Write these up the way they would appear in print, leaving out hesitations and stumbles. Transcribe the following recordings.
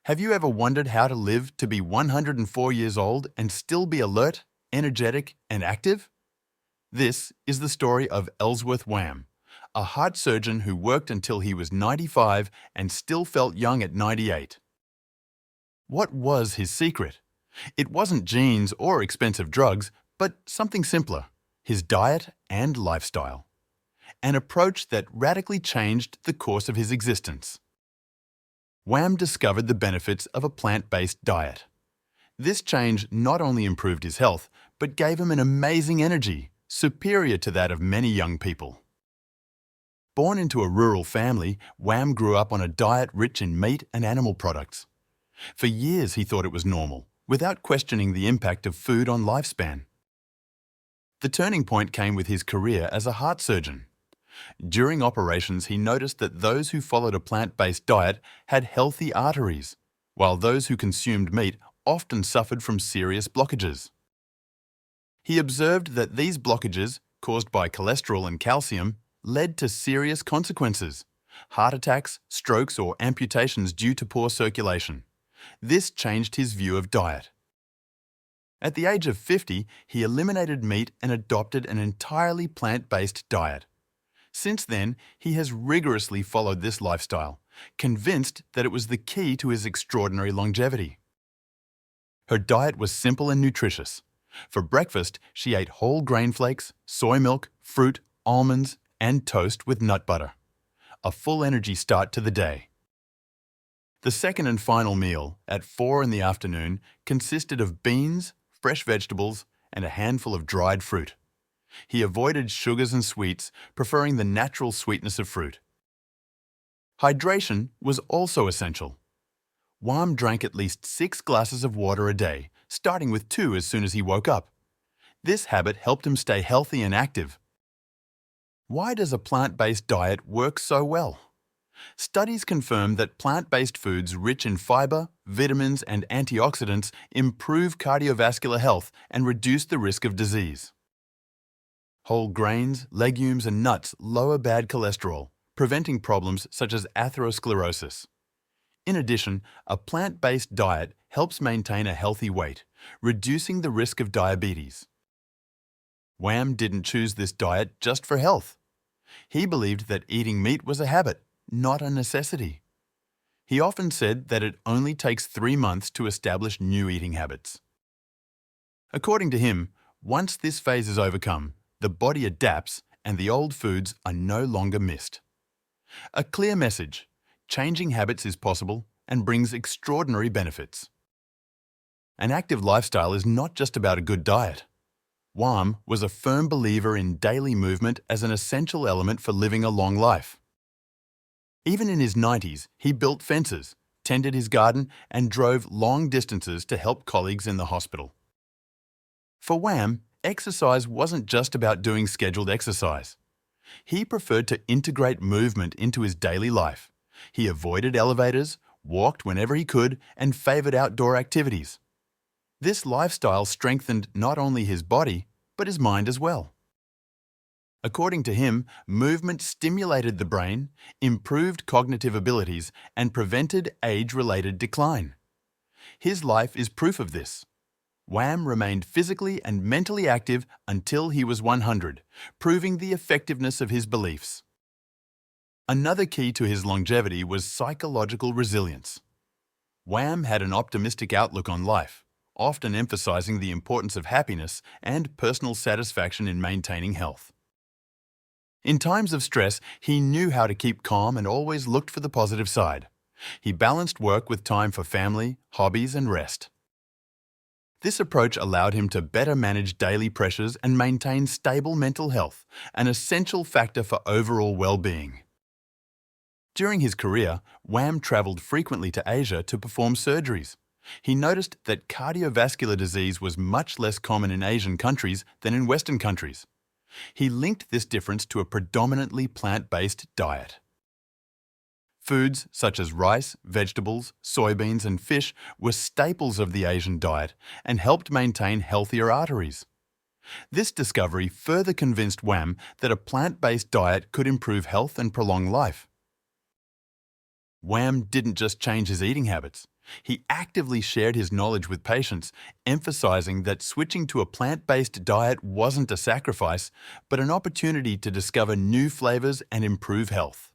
Have you ever wondered how to live to be 104 years old and still be alert, energetic, and active? This is the story of Elsworth Wam, a heart surgeon who worked until he was 95 and still felt young at 98. What was his secret? It wasn't genes or expensive drugs, but something simpler: his diet and lifestyle. An approach that radically changed the course of his existence. Wam discovered the benefits of a plant-based diet. This change not only improved his health, but gave him an amazing energy, superior to that of many young people. Born into a rural family, Wam grew up on a diet rich in meat and animal products. For years he thought it was normal, without questioning the impact of food on lifespan. The turning point came with his career as a heart surgeon. During operations, he noticed that those who followed a plant-based diet had healthy arteries, while those who consumed meat often suffered from serious blockages. He observed that these blockages, caused by cholesterol and calcium, led to serious consequences: heart attacks, strokes, or amputations due to poor circulation. This changed his view of diet. At the age of 50, he eliminated meat and adopted an entirely plant-based diet. Since then, he has rigorously followed this lifestyle, convinced that it was the key to his extraordinary longevity. Her diet was simple and nutritious. For breakfast, she ate whole grain flakes, soy milk, fruit, almonds, and toast with nut butter. A full energy start to the day. The second and final meal, at 4 in the afternoon, consisted of beans, fresh vegetables, and a handful of dried fruit. He avoided sugars and sweets, preferring the natural sweetness of fruit. Hydration was also essential. Wam drank at least 6 glasses of water a day, starting with 2 as soon as he woke up. This habit helped him stay healthy and active. Why does a plant-based diet work so well? Studies confirm that plant-based foods rich in fiber, vitamins, and antioxidants improve cardiovascular health and reduce the risk of disease. Whole grains, legumes, and nuts lower bad cholesterol, preventing problems such as atherosclerosis. In addition, a plant-based diet helps maintain a healthy weight, reducing the risk of diabetes. Wam didn't choose this diet just for health. He believed that eating meat was a habit, not a necessity. He often said that it only takes 3 months to establish new eating habits. According to him, once this phase is overcome, the body adapts and the old foods are no longer missed. A clear message: changing habits is possible and brings extraordinary benefits. An active lifestyle is not just about a good diet. Wam was a firm believer in daily movement as an essential element for living a long life. Even in his 90s, he built fences, tended his garden, and drove long distances to help colleagues in the hospital. For Wam, exercise wasn't just about doing scheduled exercise. He preferred to integrate movement into his daily life. He avoided elevators, walked whenever he could, and favored outdoor activities. This lifestyle strengthened not only his body, but his mind as well. According to him, movement stimulated the brain, improved cognitive abilities, and prevented age-related decline. His life is proof of this. Wam remained physically and mentally active until he was 100, proving the effectiveness of his beliefs. Another key to his longevity was psychological resilience. Wam had an optimistic outlook on life, often emphasizing the importance of happiness and personal satisfaction in maintaining health. In times of stress, he knew how to keep calm and always looked for the positive side. He balanced work with time for family, hobbies, and rest. This approach allowed him to better manage daily pressures and maintain stable mental health, an essential factor for overall well-being. During his career, Wam traveled frequently to Asia to perform surgeries. He noticed that cardiovascular disease was much less common in Asian countries than in Western countries. He linked this difference to a predominantly plant-based diet. Foods such as rice, vegetables, soybeans, and fish were staples of the Asian diet and helped maintain healthier arteries. This discovery further convinced Wam that a plant-based diet could improve health and prolong life. Wam didn't just change his eating habits, He actively shared his knowledge with patients, emphasizing that switching to a plant-based diet wasn't a sacrifice, but an opportunity to discover new flavors and improve health.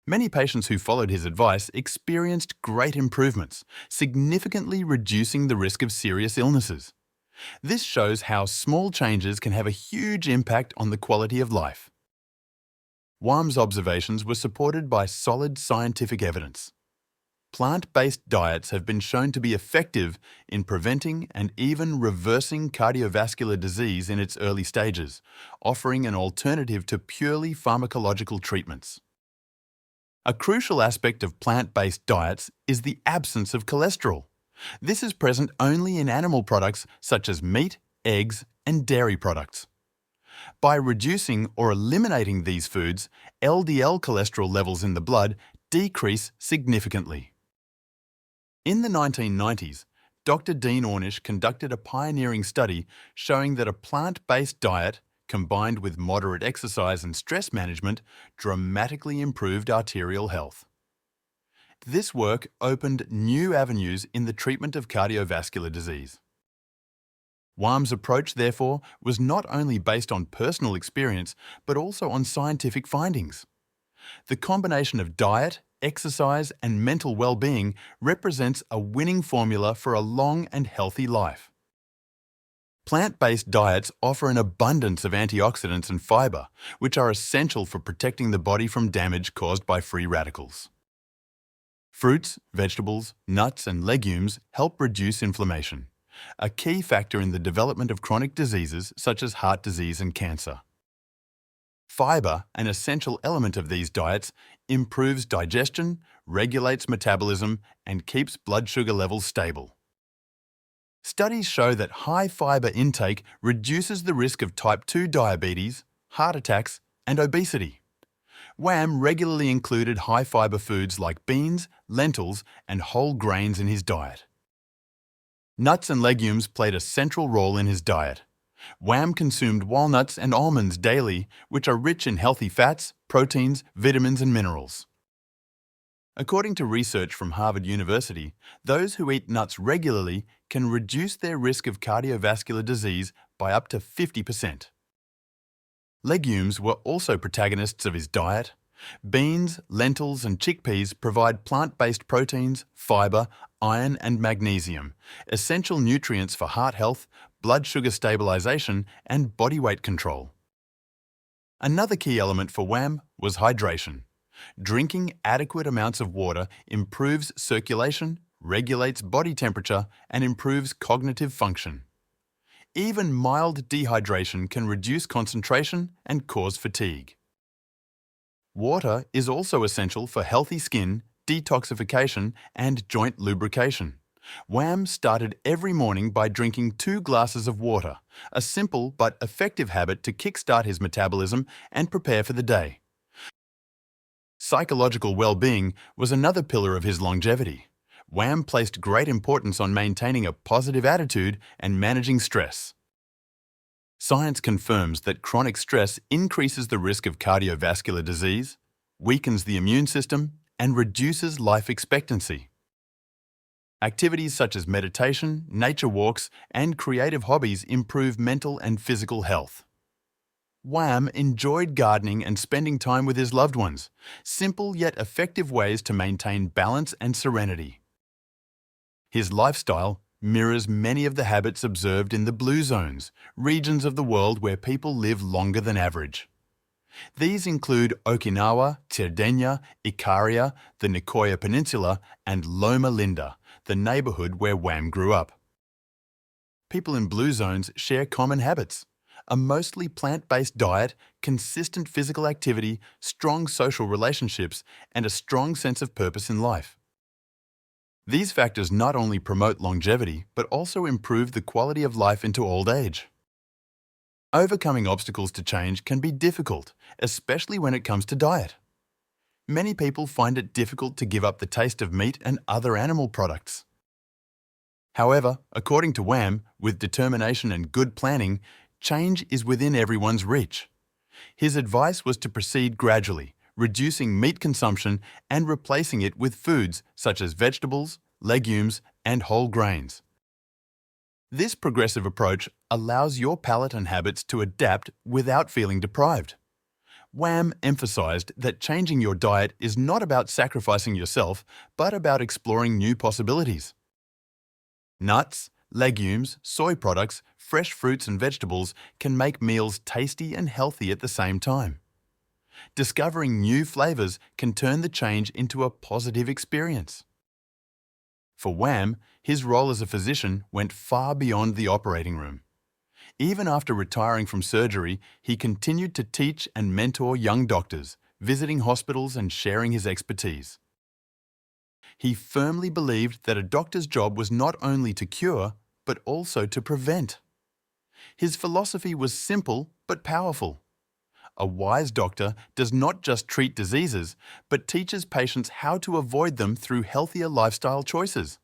Many patients who followed his advice experienced great improvements, significantly reducing the risk of serious illnesses. This shows how small changes can have a huge impact on the quality of life. Wam's observations were supported by solid scientific evidence. Plant-based diets have been shown to be effective in preventing and even reversing cardiovascular disease in its early stages, offering an alternative to purely pharmacological treatments. A crucial aspect of plant-based diets is the absence of cholesterol. This is present only in animal products such as meat, eggs, and dairy products. By reducing or eliminating these foods, LDL cholesterol levels in the blood decrease significantly. In the 1990s, Dr. Dean Ornish conducted a pioneering study showing that a plant-based diet, combined with moderate exercise and stress management, dramatically improved arterial health. This work opened new avenues in the treatment of cardiovascular disease. Wam's approach, therefore, was not only based on personal experience, but also on scientific findings. The combination of diet, exercise, and mental well-being represents a winning formula for a long and healthy life. Plant-based diets offer an abundance of antioxidants and fiber, which are essential for protecting the body from damage caused by free radicals. Fruits, vegetables, nuts, and legumes help reduce inflammation, a key factor in the development of chronic diseases such as heart disease and cancer. Fiber, an essential element of these diets, improves digestion, regulates metabolism, and keeps blood sugar levels stable. Studies show that high fiber intake reduces the risk of type 2 diabetes, heart attacks, and obesity. Wam regularly included high fiber foods like beans, lentils, and whole grains in his diet. Nuts and legumes played a central role in his diet. Wam consumed walnuts and almonds daily, which are rich in healthy fats, proteins, vitamins, and minerals. According to research from Harvard University, those who eat nuts regularly can reduce their risk of cardiovascular disease by up to 50%. Legumes were also protagonists of his diet. Beans, lentils, and chickpeas provide plant-based proteins, fiber, iron, and magnesium, essential nutrients for heart health, blood sugar stabilization, and body weight control. Another key element for Wam was hydration. Drinking adequate amounts of water improves circulation, regulates body temperature, and improves cognitive function. Even mild dehydration can reduce concentration and cause fatigue. Water is also essential for healthy skin, detoxification, and joint lubrication. Wam started every morning by drinking 2 glasses of water, a simple but effective habit to kickstart his metabolism and prepare for the day. Psychological well-being was another pillar of his longevity. Wam placed great importance on maintaining a positive attitude and managing stress. Science confirms that chronic stress increases the risk of cardiovascular disease, weakens the immune system, and reduces life expectancy. Activities such as meditation, nature walks, and creative hobbies improve mental and physical health. Wam enjoyed gardening and spending time with his loved ones, simple yet effective ways to maintain balance and serenity. His lifestyle mirrors many of the habits observed in the blue zones, regions of the world where people live longer than average. These include Okinawa, Terdenya, Ikaria, the Nicoya Peninsula, and Loma Linda, the neighbourhood where Wam grew up. People in blue zones share common habits: a mostly plant-based diet, consistent physical activity, strong social relationships, and a strong sense of purpose in life. These factors not only promote longevity, but also improve the quality of life into old age. Overcoming obstacles to change can be difficult, especially when it comes to diet. Many people find it difficult to give up the taste of meat and other animal products. However, according to Wam, with determination and good planning, change is within everyone's reach. His advice was to proceed gradually, reducing meat consumption and replacing it with foods such as vegetables, legumes, and whole grains. This progressive approach allows your palate and habits to adapt without feeling deprived. Wam emphasized that changing your diet is not about sacrificing yourself, but about exploring new possibilities. Nuts, legumes, soy products, fresh fruits and vegetables can make meals tasty and healthy at the same time. Discovering new flavors can turn the change into a positive experience. For Wam, his role as a physician went far beyond the operating room. Even after retiring from surgery, he continued to teach and mentor young doctors, visiting hospitals and sharing his expertise. He firmly believed that a doctor's job was not only to cure, but also to prevent. His philosophy was simple but powerful. A wise doctor does not just treat diseases, but teaches patients how to avoid them through healthier lifestyle choices.